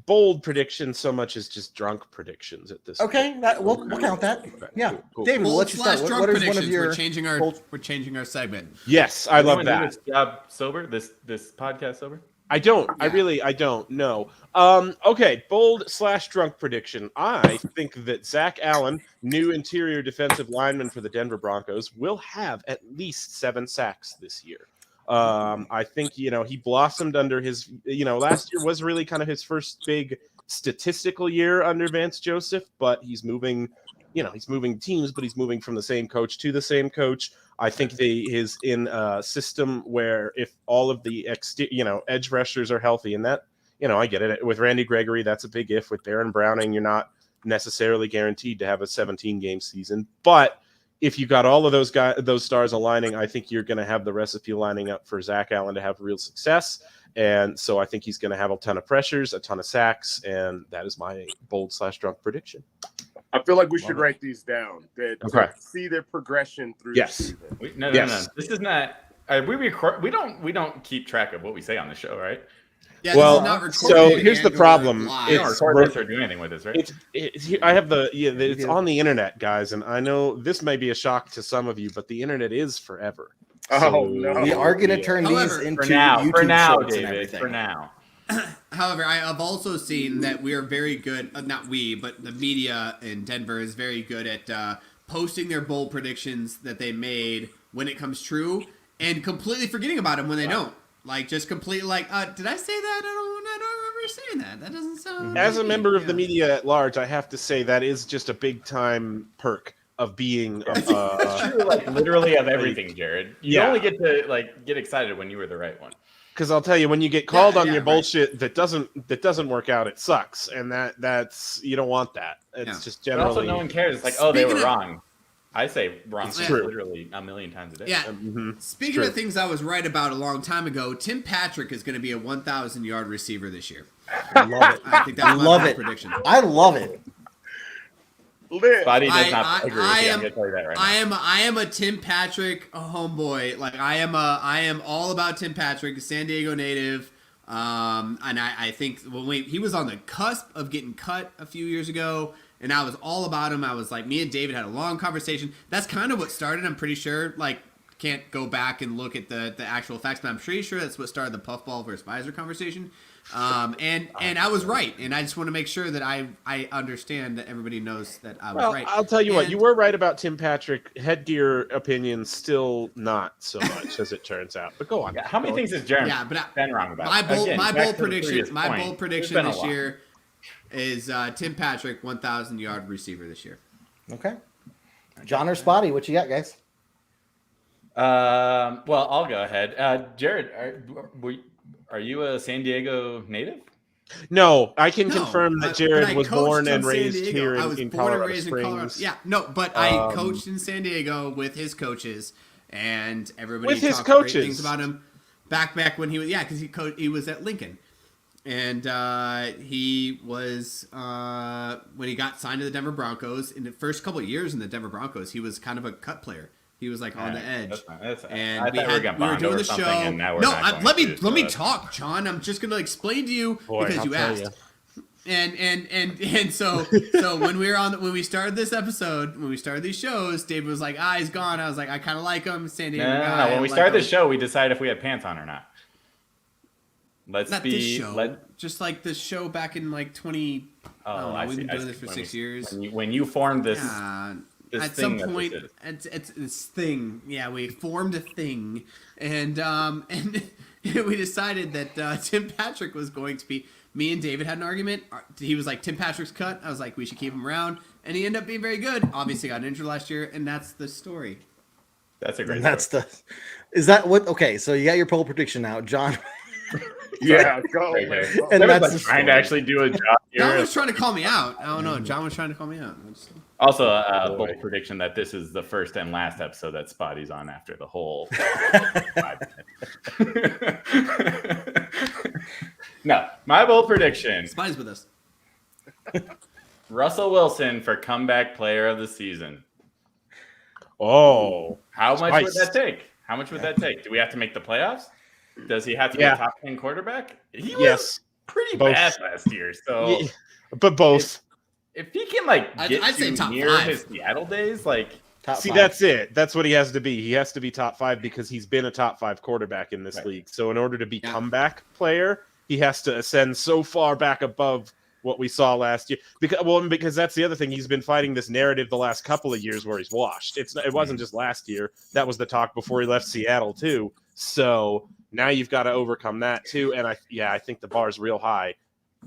bold predictions so much as just drunk predictions at this point? We'll count that. Yeah. Cool. David, we'll let you start. What is one of your... We're changing our segment. Yes, I love that. Do this job sober? This podcast sober? I don't. Yeah. I don't know. Okay, bold/drunk prediction. I think that Zach Allen, new interior defensive lineman for the Denver Broncos, will have at least 7 sacks this year. I think, he blossomed under his, last year was really kind of his first big statistical year under Vance Joseph, but he's moving, he's moving teams, but he's moving from the same coach to the same coach. I think he's in a system where if all of the edge rushers are healthy, and that, I get it. With Randy Gregory, that's a big if. With Baron Browning, you're not necessarily guaranteed to have a 17-game season. But if you got all of those stars aligning, I think you're going to have the recipe lining up for Zach Allen to have real success. And so I think he's going to have a ton of pressures, a ton of sacks, and that is my bold/drunk prediction. I feel like we should write these down to see their progression through the season. No. This is not. We record. We don't keep track of what we say on the show, right? Yeah, well, not recorded. So here's the problem. We don't record this or do anything with this, right? I have it's on the internet, guys, and I know this may be a shock to some of you, but the internet is forever. No. We are going to turn these into YouTube for now, David. For now. However, I have also seen that we are very good, not we, but the media in Denver is very good at posting their bold predictions that they made when it comes true and completely forgetting about them when they don't. Like, just completely did I say that? I don't remember saying that. That doesn't sound... As a member of the media at large, I have to say that is just a big-time perk of being... It's true, literally of everything, Jared. You only get to, get excited when you were the right one. Because I'll tell you, when you get called on your bullshit that doesn't work out, it sucks, and that's you don't want that. It's just generally. But also, no one cares. It's like, they were wrong. I say wrong literally a million times a day. Yeah. Speaking of things I was right about a long time ago, Tim Patrick is going to be a 1,000-yard receiver this year. I love it. I think that's my prediction. I love it. Spotty does not agree with you. I'm going to tell you that right now. I am a Tim Patrick homeboy. Like I am all about Tim Patrick, San Diego native. And I think he was on the cusp of getting cut a few years ago, and I was all about him. I was like, me and David had a long conversation. That's kind of what started. I'm pretty sure. Like, can't go back and look at the actual facts, but I'm pretty sure that's what started the puffball versus Pfizer conversation. And I was right, and I just want to make sure that I understand that everybody knows that I was right. I'll tell you what, you were right about Tim Patrick. Headgear opinion, still not so much as it turns out. But go on. Yeah, how many things has Jeremy been wrong about? My bold prediction this year is Tim Patrick, 1,000-yard receiver this year. Okay. John or Spotty, what you got, guys? Well, I'll go ahead. Jared, are you a San Diego native? No, I can confirm that Jared was born and raised here in Colorado Springs. Yeah, no, but I coached in San Diego with his coaches, and everybody talked great things about him. Back when he was, because he was at Lincoln, and he was when he got signed to the Denver Broncos in the first couple of years in the Denver Broncos, he was kind of a cut player. He was like on the edge, and we were doing the show. No, let me talk, John. I'm just gonna explain to you because you asked. And so when we started this episode, when we started these shows, David was like, he's gone. I was like, I kind of like him, San Diego guy. No. When we started the show, we decided if we had pants on or not. This show, just like the show back in like 20. We've been doing this for 6 years. When you formed this. At some point, it's this thing. Yeah, we formed a thing, and we decided that Tim Patrick was going to be. Me and David had an argument. He was like, Tim Patrick's cut. I was like, we should keep him around, and he ended up being very good. Obviously, got injured last year, and that's the story. That's a great story. Is that what? Okay, so you got your poll prediction now, John. Yeah, go. And that's trying to actually do a job here. John was trying to call me out. I don't know. John was trying to call me out. Also, a bold prediction that this is the first and last episode that Spotty's on after the whole 5 minutes. No, my bold prediction. Spotty's with us. Russell Wilson for comeback player of the season. Oh. How much would that take? How much would that take? Do we have to make the playoffs? Does he have to be a top 10 quarterback? He was pretty bad last year. So, but both. If he can get I'd say top near 5. his Seattle days, top 5. That's it. That's what he has to be. He has to be top 5 because he's been a top 5 quarterback in this league. So in order to be comeback player, he has to ascend so far back above what we saw last year. Because that's the other thing. He's been fighting this narrative the last couple of years where he's washed. It wasn't just last year. That was the talk before he left Seattle too. So now you've got to overcome that too. And I think the bar is real high.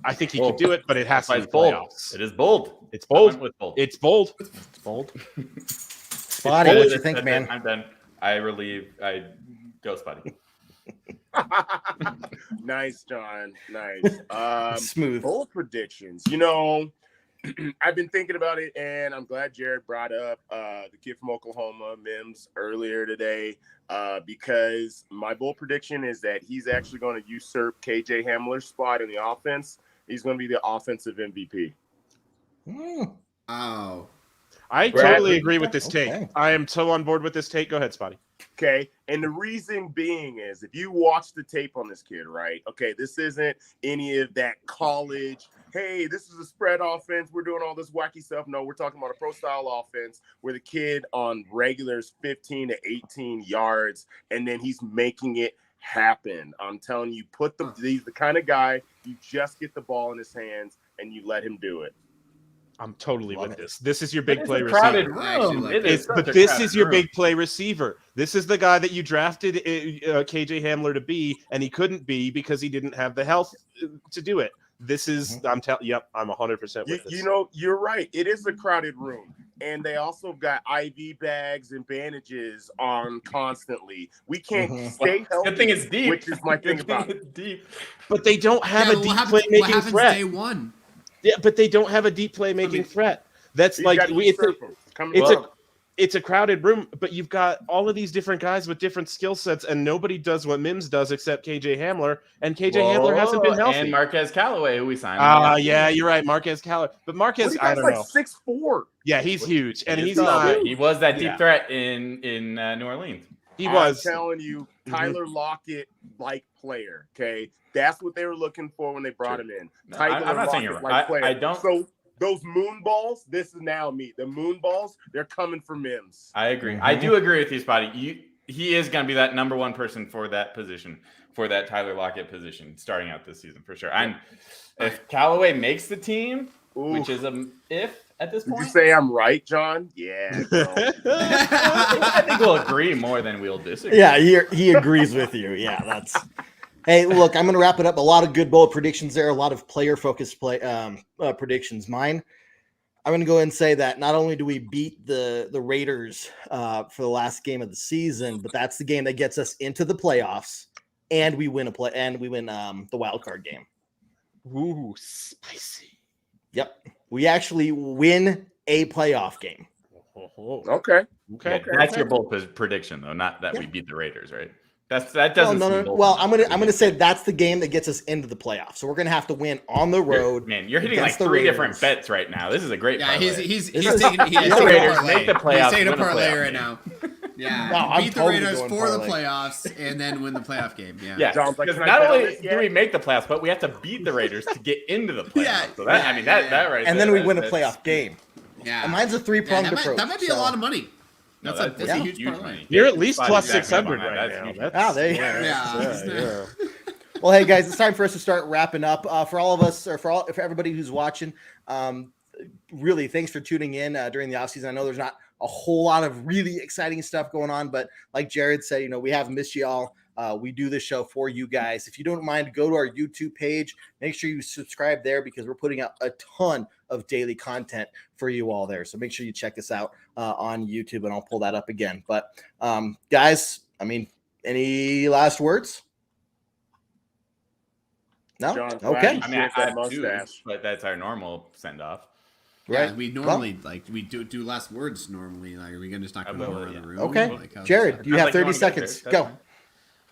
I think he can do it, but it has to be playoffs. It is bold. It's bold. It's bold. It's bold. Spotty, what you think, man? I'm done. I go Spotty. Nice, John. Nice. Smooth. Bold predictions. I've been thinking about it, and I'm glad Jared brought up the kid from Oklahoma, Mims, earlier today, because my bold prediction is that he's actually going to usurp KJ Hamler's spot in the offense. He's going to be the offensive MVP. Oh. I totally agree with this take. I am so on board with this take. Go ahead, Spotty. Okay. And the reason being is if you watch the tape on this kid, right? Okay, this isn't any of that college, hey, this is a spread offense. We're doing all this wacky stuff. No, we're talking about a pro-style offense where the kid on regulars 15 to 18 yards, and then he's making it happen. I'm telling you, he's the kind of guy you just get the ball in his hands and you let him do it. I'm totally with this. This is your big play receiver. This is your big play receiver. This is the guy that you drafted KJ Hamler to be, and he couldn't be because he didn't have the health to do it. This is, I'm 100% with this. You're right. It is a crowded room. and they also got IV bags and bandages on constantly. We can't stay healthy. Good thing it's deep. Which is my thing about it. Deep. But they don't have a deep playmaking threat. Day one? Yeah, but they don't have a deep playmaking threat. That's like it's a crowded room, but you've got all of these different guys with different skill sets, and nobody does what Mims does except KJ Hamler, and KJ Hamler hasn't been healthy. And Marquez Callaway, who we signed. Yeah, you're right, Marquez Callaway. But Marquez, I don't know. 6'4". Yeah, he's huge, and he's not. He was that deep threat in New Orleans. I'm telling you, Tyler Lockett-like player. Okay, that's what they were looking for when they brought him in. Tyler I'm not saying you're right. Player. I don't. So those moon balls, this is now me. The moon balls, they're coming for Mims. I agree. I do agree with you, Spotty. He is going to be that number one person for that position, for that Tyler Lockett position, starting out this season for sure. And if Callaway makes the team, which is if at this point, did you say I'm right, John? Yeah. I think we'll agree more than we'll disagree. Yeah, he agrees with you. Yeah, that's. Hey, look, I'm going to wrap it up. A lot of good bold predictions there. A lot of player-focused predictions. Mine, I'm going to go ahead and say that not only do we beat the Raiders for the last game of the season, but that's the game that gets us into the playoffs, and we win the wild card game. Ooh, spicy. Yep, we actually win a playoff game. Okay. That's your bold prediction, though, not that we beat the Raiders, right? That doesn't. No. Well, I'm gonna say that's the game that gets us into the playoffs. So we're gonna have to win on the road. You're hitting like three different bets right now. This is a great. Yeah, parlay. he's taking the Raiders make the playoffs. He's taking a parlay right now. Yeah, beat the Raiders for the playoffs and then win the playoff game. Yeah. Because not only do we make the playoffs, but we have to beat the Raiders to get into the playoffs. Yeah, so that right. And then we win a playoff game. Yeah, and mine's a 3-pronged approach. That might be a lot of money. That's a huge parlay. You're at least plus 600 right now. There you go. Well, hey guys, it's time for us to start wrapping up. For all of us, or for everybody who's watching, really thanks for tuning in during the offseason. I know there's not a whole lot of really exciting stuff going on, but like Jared said, we have missed you all. We do this show for you guys. If you don't mind, go to our YouTube page. Make sure you subscribe there because we're putting out a ton of daily content for you all there. So make sure you check us out on YouTube, and I'll pull that up again. But guys, any last words? No? John, okay. I have two, but that's our normal send off. Right. Yeah, we normally we do last words normally. Like, are we gonna just not go around the room? Okay. Jared, you have 30 seconds. Go.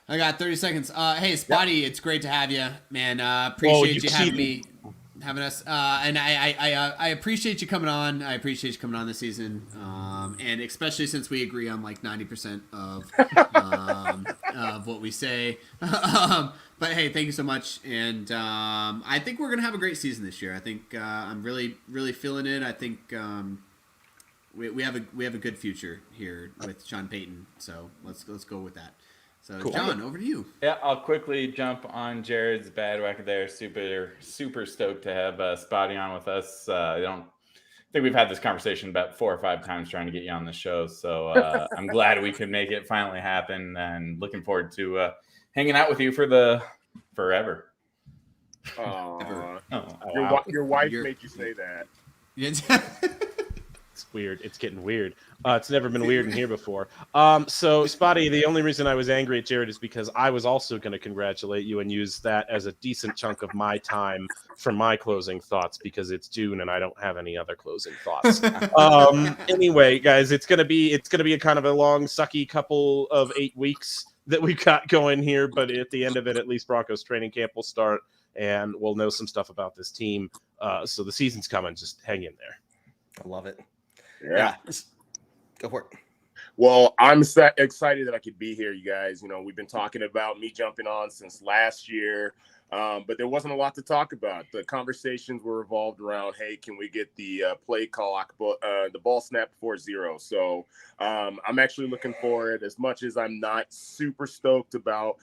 I got 30 seconds. Hey, Spotty, it's great to have you, man. Appreciate you having us. And I appreciate you coming on. I appreciate you coming on this season. And especially since we agree on like 90% of what we say. But hey, thank you so much. And I think we're gonna have a great season this year. I think I'm really, really feeling it. I think we have a good future here with Sean Payton. So let's go with that. So, cool. John, over to you. Yeah, I'll quickly jump on Jared's bad whack there. Super stoked to have Spotty on with us. I think we've had this conversation about 4 or 5 times trying to get you on the show. So I'm glad we could make it finally happen, and looking forward to hanging out with you for the forever. Your wife made you say that. It's weird. It's getting weird. It's never been weird in here before. So, Spotty, the only reason I was angry at Jared is because I was also going to congratulate you and use that as a decent chunk of my time for my closing thoughts, because it's June and I don't have any other closing thoughts. Anyway, guys, it's gonna be a kind of a long, sucky couple of 8 weeks that we've got going here, but at the end of it, at least Broncos training camp will start and we'll know some stuff about this team. So the season's coming. Just hang in there. I love it. Yeah. Go for it. Well, I'm excited that I could be here, you guys. We've been talking about me jumping on since last year, but there wasn't a lot to talk about. The conversations were revolved around, hey, can we get the play clock, the ball snap before 0? So I'm actually looking forward, as much as I'm not super stoked about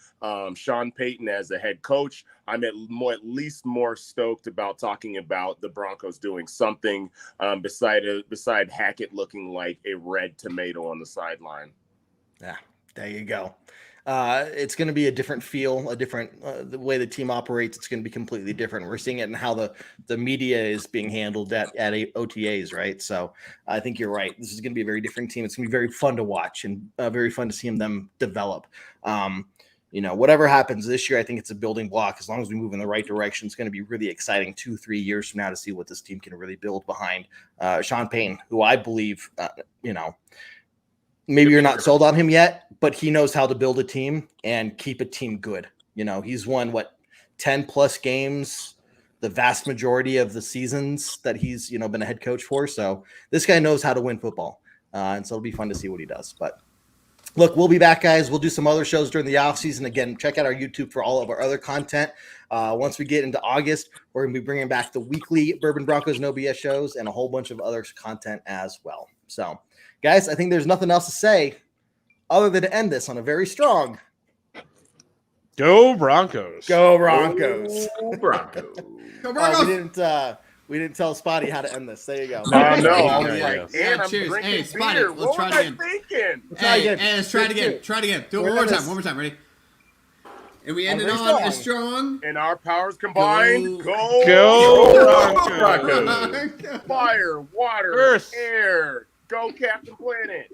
Sean Payton as a head coach. I'm at least more stoked about talking about the Broncos doing something beside Hackett looking like a red tomato on the sideline. Yeah, there you go. it's going to be a different feel, a different the way the team operates. It's going to be completely different. We're seeing it in how the media is being handled at OTAs, right? So I think you're right. This is going to be a very different team. It's going to be very fun to watch and very fun to see them develop. Whatever happens this year, I think it's a building block. As long as we move in the right direction, it's going to be really exciting 2-3 years from now to see what this team can really build behind Sean Payton, who I believe, maybe you're not sold on him yet, but he knows how to build a team and keep a team good. He's won 10 plus games, the vast majority of the seasons that he's, been a head coach for. So this guy knows how to win football. And so it'll be fun to see what he does. But look, we'll be back, guys. We'll do some other shows during the offseason. Again, check out our YouTube for all of our other content. Once we get into August, we're going to be bringing back the weekly Bourbon Broncos No BS shows and a whole bunch of other content as well. So, guys, I think there's nothing else to say other than to end this on a very strong Go Broncos. Go Broncos. Go Broncos. Go Broncos. We didn't tell Spotty how to end this. There you go. No. I'm Cheers. drinking Hey, Spotty, beer. let's try it again. Thinking? Let's try it again. Try it again. Do it one more time. Ready? And we end it on a strong. And our powers combined. Go Broncos. Fire, water, Earth. air. Go Captain Planet.